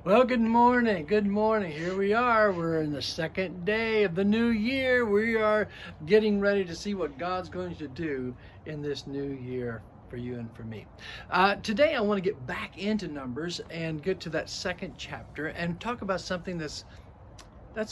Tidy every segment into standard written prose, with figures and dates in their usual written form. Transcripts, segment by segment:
Well, good morning. Good morning. Here we are. We're in the second day of the new year. We are getting ready to see what God's going to do in this new year for you and for me. Today, I want to get back into Numbers and get to that second chapter and talk about something that's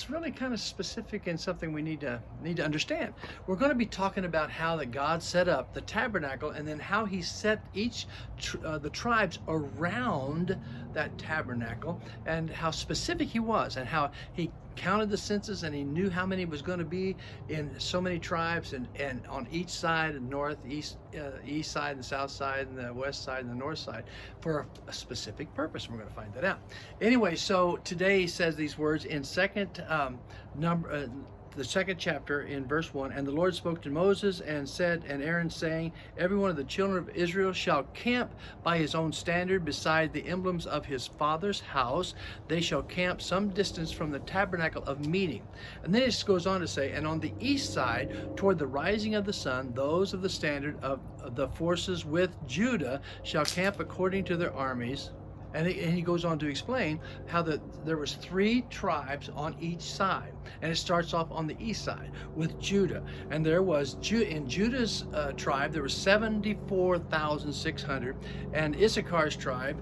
really kind of specific and something we need to understand. We're going to be talking about how that God set up the tabernacle and then how he set the tribes around that tabernacle and how specific he was and how he counted the census and he knew how many was going to be in so many tribes and on each side, the north, east side, the south side, and the west side, and the north side for a specific purpose. We're going to find that out. Anyway, so today he says these words in the second chapter in verse 1, and the Lord spoke to Moses and said, and Aaron saying, every one of the children of Israel shall camp by his own standard beside the emblems of his father's house. They shall camp some distance from the tabernacle of meeting. And then it just goes on to say, and on the east side, toward the rising of the sun, those of the standard of the forces with Judah shall camp according to their armies. And he goes on to explain how there was 3 tribes on each side. And it starts off on the east side with Judah. And there was, in Judah's tribe, there was 74,600. And Issachar's tribe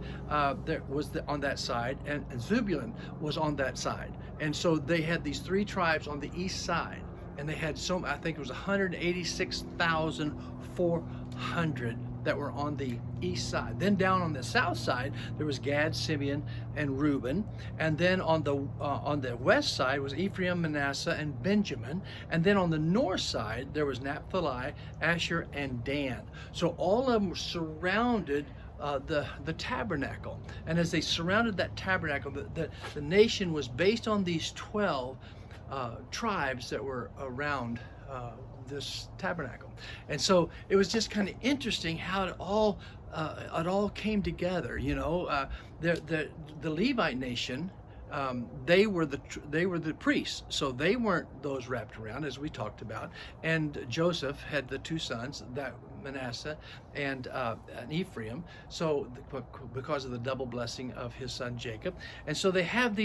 there was on that side. And Zebulun was on that side. And so they had these 3 tribes on the east side. And they had I think it was 186,400 that were on the east side. Then down on the south side, there was Gad, Simeon, and Reuben. And then on the west side was Ephraim, Manasseh, and Benjamin. And then on the north side, there was Naphtali, Asher, and Dan. So all of them surrounded the tabernacle. And as they surrounded that tabernacle, the nation was based on these 12 tribes that were around this tabernacle. And so it was just kind of interesting how it all came together. You know, the Levite nation, they were the priests, so they weren't those wrapped around, as we talked about. And Joseph had the 2 sons, that Manasseh and Ephraim, so because of the double blessing of his son Jacob. And so they have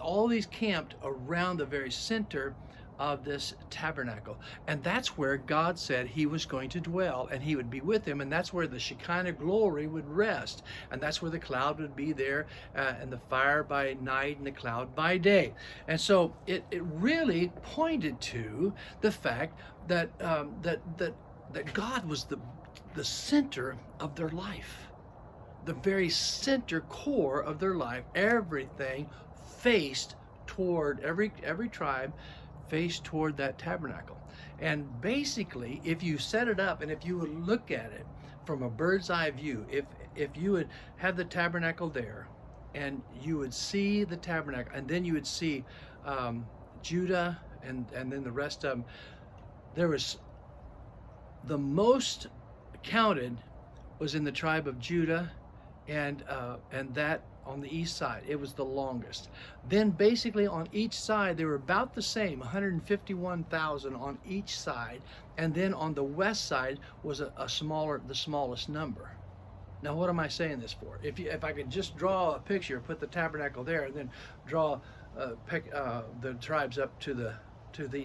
all these camped around the very center of this tabernacle, and that's where God said he was going to dwell and he would be with them, and that's where the Shekinah glory would rest, and that's where the cloud would be there, and the fire by night and the cloud by day. And so it really pointed to the fact that that God was the center of their life, the very center core of their life. Everything faced toward every tribe faced toward that tabernacle. And basically, if you set it up and if you would look at it from a bird's eye view, if you would have the tabernacle there and you would see the tabernacle, and then you would see Judah and then the rest of them, there was the most counted was in the tribe of Judah, and that on the east side, it was the longest. Then basically on each side, they were about the same, 151,000 on each side. And then on the west side was the smallest number. Now, what am I saying this for? If I could just draw a picture, put the tabernacle there, and then draw the tribes up to the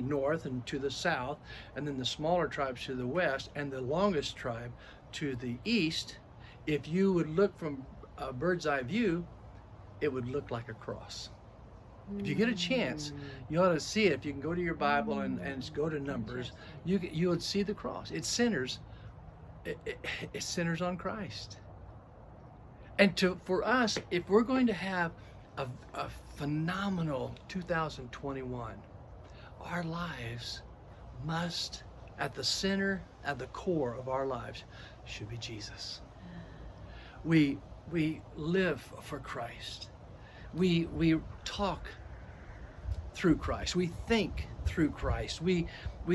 north and to the south, and then the smaller tribes to the west, and the longest tribe to the east, if you would look from a bird's eye view, it would look like a cross. If you get a chance, you ought to see it. If you can go to your Bible and go to Numbers, you would see the cross. It centers on Christ. And for us, if we're going to have a phenomenal 2021, our lives must, at the center, at the core of our lives, should be Jesus. We live for Christ. We talk through Christ. We think through Christ. We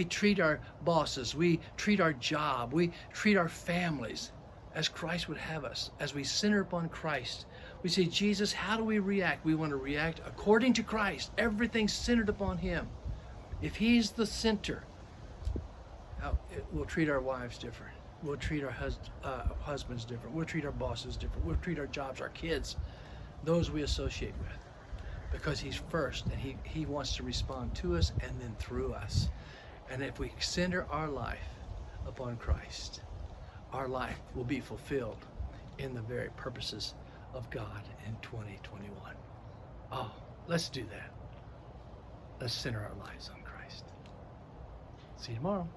treat our bosses. We treat our job. We treat our families as Christ would have us. As we center upon Christ, we say, Jesus, how do we react? We want to react according to Christ. Everything's centered upon him. If he's the center, we'll treat our wives different. We'll treat our husbands different. We'll treat our bosses different. We'll treat our jobs, our kids those we associate with, because he's first, and he wants to respond to us and then through us. And if we center our life upon Christ, our life will be fulfilled in the very purposes of God in 2021. Oh, let's do that. Let's center our lives on Christ. See you tomorrow.